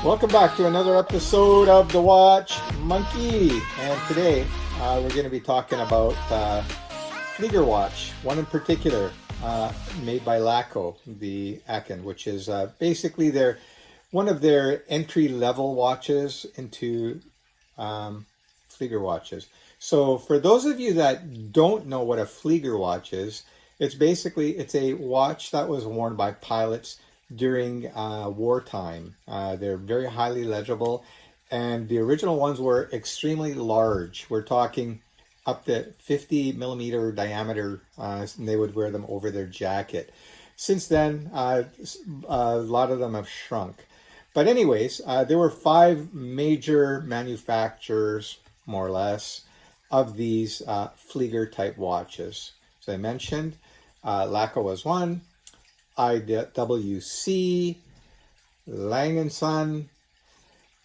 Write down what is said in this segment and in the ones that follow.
Welcome back to another episode of The Watch Monkey. And today we're going to be talking about Flieger watch, one in particular made by Laco, the Aachen, which is basically one of their entry-level watches into Flieger watches. So for those of you that don't know what a Flieger watch is, it's a watch that was worn by pilots during wartime. They're very highly legible, and the original ones were extremely large. We're talking up to 50 millimeter diameter, and they would wear them over their jacket. Since then, a lot of them have shrunk. But anyways, there were 5 major manufacturers, more or less, of these Flieger type watches. So I mentioned Laco was one, IWC, Lange Sohne,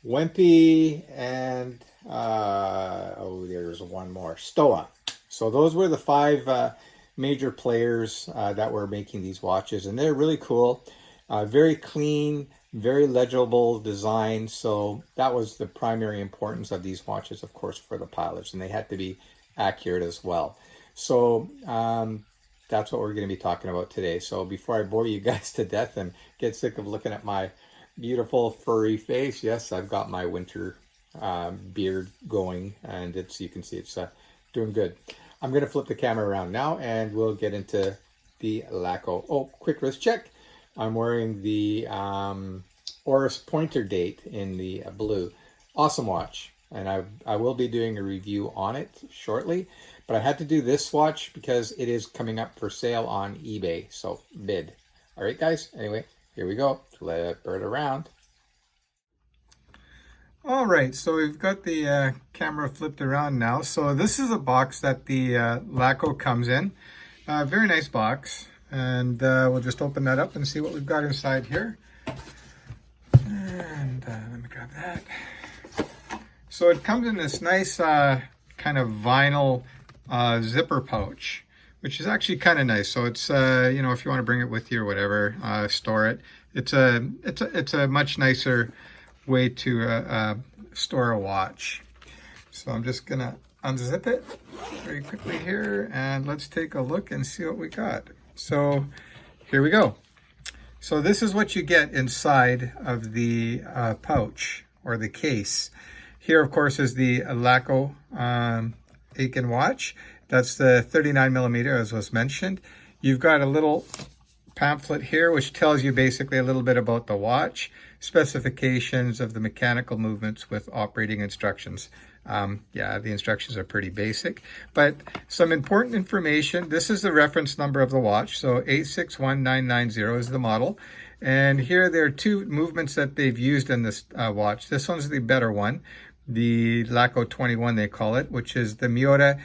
Wempe, and there's one more, Stowa. So those were the 5 major players that were making these watches, and they're really cool, very clean, very legible design. So that was the primary importance of these watches, of course, for the pilots, and they had to be accurate as well. So that's what we're going to be talking about today. So before I bore you guys to death and get sick of looking at my beautiful furry face, yes, I've got my winter beard going, and you can see it's doing good. I'm going to flip the camera around now, and we'll get into the Laco. Oh, quick wrist check. I'm wearing the Oris Pointer date in the blue. Awesome watch, and I will be doing a review on it shortly. But I had to do this watch because it is coming up for sale on eBay. So bid. All right, guys. Anyway, here we go. Flip it around. All right. So we've got the camera flipped around now. So this is a box that the Laco comes in. Very nice box. And we'll just open that up and see what we've got inside here. And let me grab that. So it comes in this nice kind of vinyl zipper pouch, which is actually kind of nice. So it's you know, if you want to bring it with you or whatever, store it. It's a much nicer way to store a watch. So I'm just gonna unzip it very quickly here, and let's take a look and see what we got. So here we go. So this is what you get inside of the pouch or the case. Here, of course, is the Laco Aachen watch. That's the 39 millimeter, as was mentioned. You've got a little pamphlet here, which tells you basically a little bit about the watch, specifications of the mechanical movements with operating instructions. Yeah, the instructions are pretty basic, but some important information. This is the reference number of the watch. So 861990 is the model. And here there are 2 movements that they've used in this watch. This one's the better one, the Laco 21 they call it, which is the Miura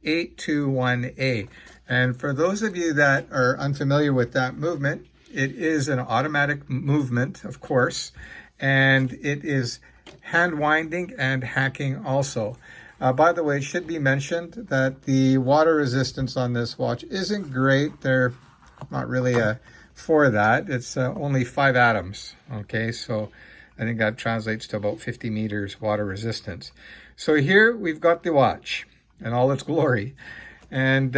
821A. And for those of you that are unfamiliar with that movement, it is an automatic movement, of course, and it is hand winding and hacking also. By the way, it should be mentioned that the water resistance on this watch isn't great. They're not really for that. It's only 5 atoms. Okay, so I think that translates to about 50 meters water resistance. So here we've got the watch in all its glory. And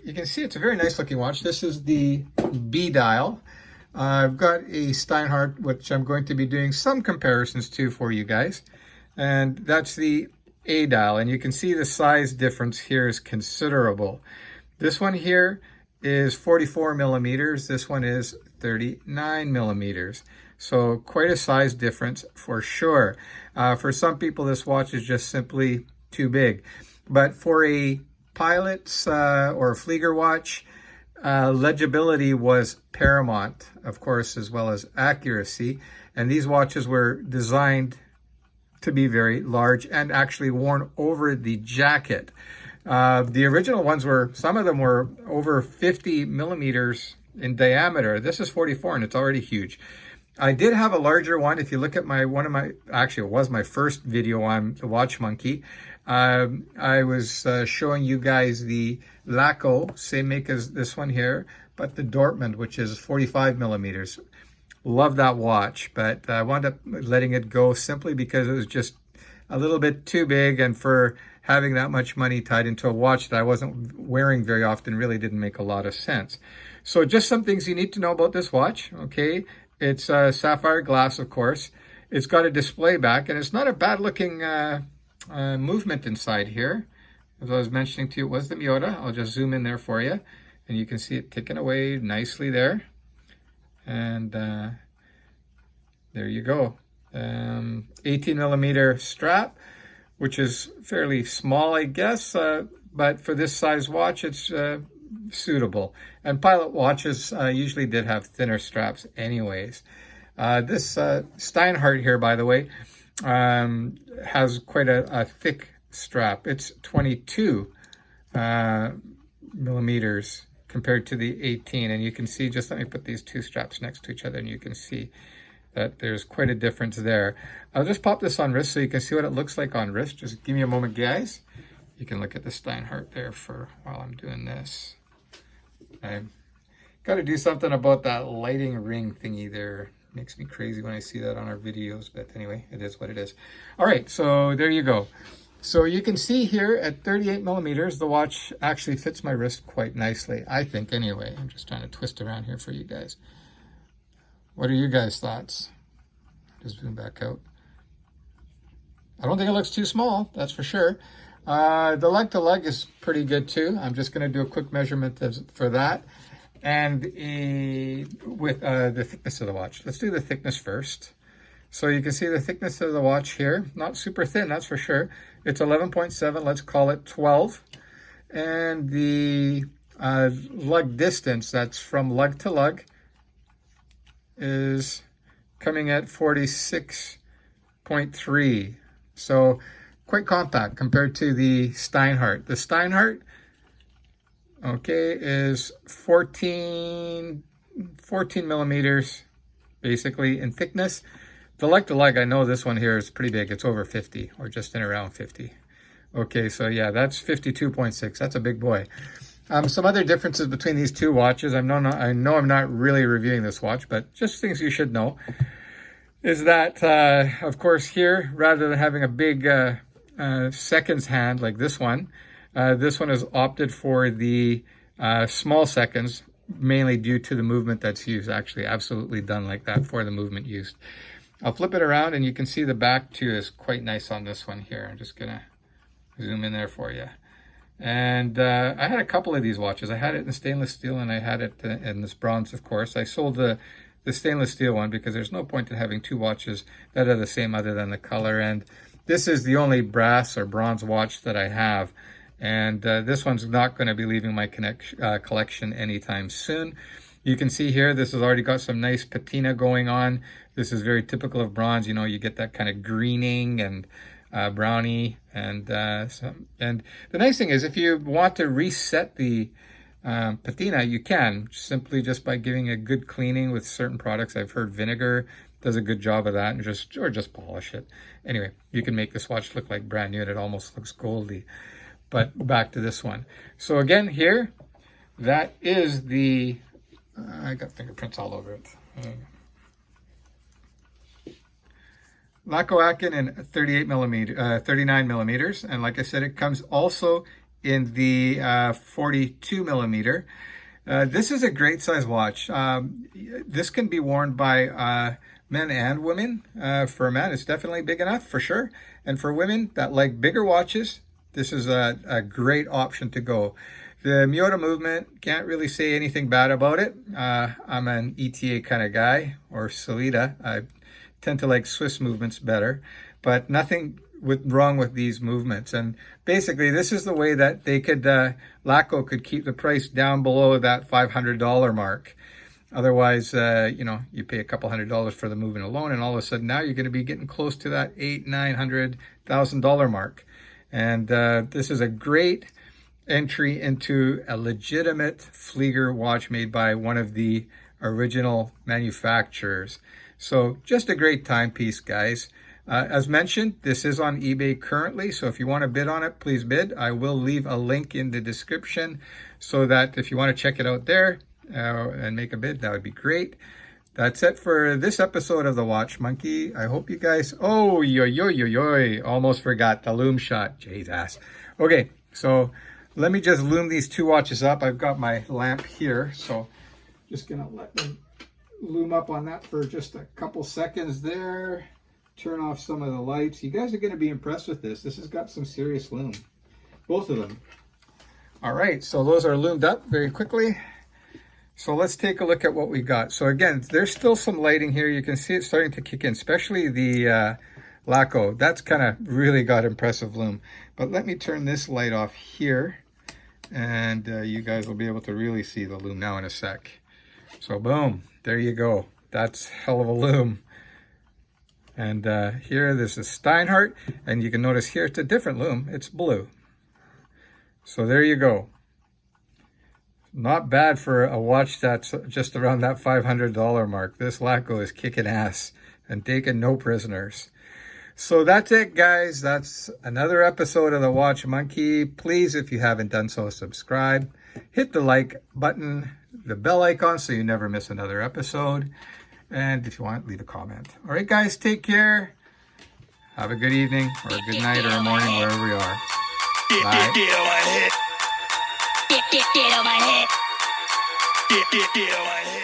you can see it's a very nice looking watch. This is the B dial. I've got a Steinhardt, which I'm going to be doing some comparisons to for you guys. And that's the A dial. And you can see the size difference here is considerable. This one here is 44 millimeters. This one is 39 millimeters. So quite a size difference for sure. For some people, this watch is just simply too big. But for a pilot's or a Flieger watch, legibility was paramount, of course, as well as accuracy. And these watches were designed to be very large and actually worn over the jacket. The original ones some of them were over 50 millimeters in diameter. This is 44 and it's already huge. I did have a larger one. If you look at actually it was my first video on the Watch Monkey. I was showing you guys the Laco, same make as this one here, but the Dortmund, which is 45 millimeters. Love that watch, but I wound up letting it go simply because it was just a little bit too big, and for having that much money tied into a watch that I wasn't wearing very often really didn't make a lot of sense. So just some things you need to know about this watch, okay? It's sapphire glass, of course. It's got a display back, and it's not a bad looking movement inside here. As I was mentioning to you, it was the Miyota. I'll just zoom in there for you, and you can see it ticking away nicely there. And there you go. 18 millimeter strap, which is fairly small, I guess, but for this size watch, it's suitable. And pilot watches usually did have thinner straps anyways. This Steinhardt here, by the way, has quite a thick strap. It's 22 millimeters compared to the 18, and you can see, just let me put these two straps next to each other and you can see that there's quite a difference there. I'll just pop this on wrist so you can see what it looks like on wrist. Just give me a moment, guys. You can look at the Steinhardt there for while I'm doing this. I've got to do something about that lighting ring thingy there. Makes me crazy when I see that on our videos, but anyway, it is what it is. All right, so there you go. So you can see here at 38 millimeters, the watch actually fits my wrist quite nicely, I think anyway. I'm just trying to twist around here for you guys. What are you guys' thoughts? Just zoom back out. I don't think it looks too small, that's for sure. The leg to leg is pretty good too. I'm just going to do a quick measurement for that. And with the thickness of the watch. Let's do the thickness first. So you can see the thickness of the watch here. Not super thin, that's for sure. It's 11.7, let's call it 12. And the lug distance, that's from lug to lug, is coming at 46.3. So quite compact compared to the Steinhardt. The Steinhardt, okay, is 14 millimeters basically in thickness. The leg to leg, I know this one here is pretty big. It's over 50 or just in around 50. Okay, so yeah, that's 52.6. That's a big boy. Some other differences between these two watches. I know I'm not really reviewing this watch, but just things you should know is that, of course, here, rather than having a big seconds hand like this one has opted for the small seconds, mainly due to the movement that's used. Actually, absolutely done like that for the movement used. I'll flip it around and you can see the back too is quite nice on this one here. I'm just gonna zoom in there for you. And I had a couple of these watches. I had it in stainless steel and I had it in this bronze, of course. I sold the stainless steel one because there's no point in having two watches that are the same other than the color. And this is the only brass or bronze watch that I have. And this one's not going to be leaving my collection anytime soon. You can see here, this has already got some nice patina going on. This is very typical of bronze. You know, you get that kind of greening and brownie. And the nice thing is, if you want to reset the patina, you can, simply just by giving a good cleaning with certain products. I've heard vinegar does a good job of that, and just polish it. Anyway, you can make this watch look like brand new and it almost looks goldy. But back to this one. So again, here, that is the, I got fingerprints all over it. Laco Aachen in 39 millimeters. And like I said, it comes also in the 42 millimeter. This is a great size watch. This can be worn by men and women. For a man, it's definitely big enough, for sure. And for women that like bigger watches, this is a great option to go. The Miyota movement, can't really say anything bad about it. I'm an ETA kind of guy, or Solida. I tend to like Swiss movements better, but nothing wrong with these movements. And basically, this is the way that they could, Laco could keep the price down below that $500 mark. Otherwise, you know, you pay a couple $100s for the movement alone, and all of a sudden now you're going to be getting close to that $800,000-$900,000 mark. And this is a great entry into a legitimate Flieger watch made by one of the original manufacturers. So just a great timepiece, guys. As mentioned, this is on eBay currently, so if you want to bid on it, please bid. I will leave a link in the description so that if you want to check it out there and make a bid, that would be great. that's it for this episode of the Watch Monkey. I hope you guys, oh, yo, yo, yo, yo, almost forgot the loom shot. Jesus. Okay, so let me just loom these two watches up. I've got my lamp here, so just gonna let them loom up on that for just a couple seconds there. Turn off some of the lights. You guys are gonna be impressed with this. This has got some serious loom, both of them. All right, so those are loomed up very quickly. So let's take a look at what we got. So again, there's still some lighting here. You can see it starting to kick in, especially the Laco. That's kind of really got impressive loom. But let me turn this light off here, and you guys will be able to really see the loom now in a sec. So boom, there you go. That's hell of a loom. And here, this is Steinhardt, and you can notice here it's a different loom. It's blue. So there you go. Not bad for a watch that's just around that $500 mark. This Laco is kicking ass and taking no prisoners. So that's it, guys. That's another episode of the Watch Monkey. Please, if you haven't done so, subscribe. Hit the like button, the bell icon, so you never miss another episode. And if you want, leave a comment. All right, guys, take care. Have a good evening or a good night or a morning, wherever we are. Bye. Get on my head.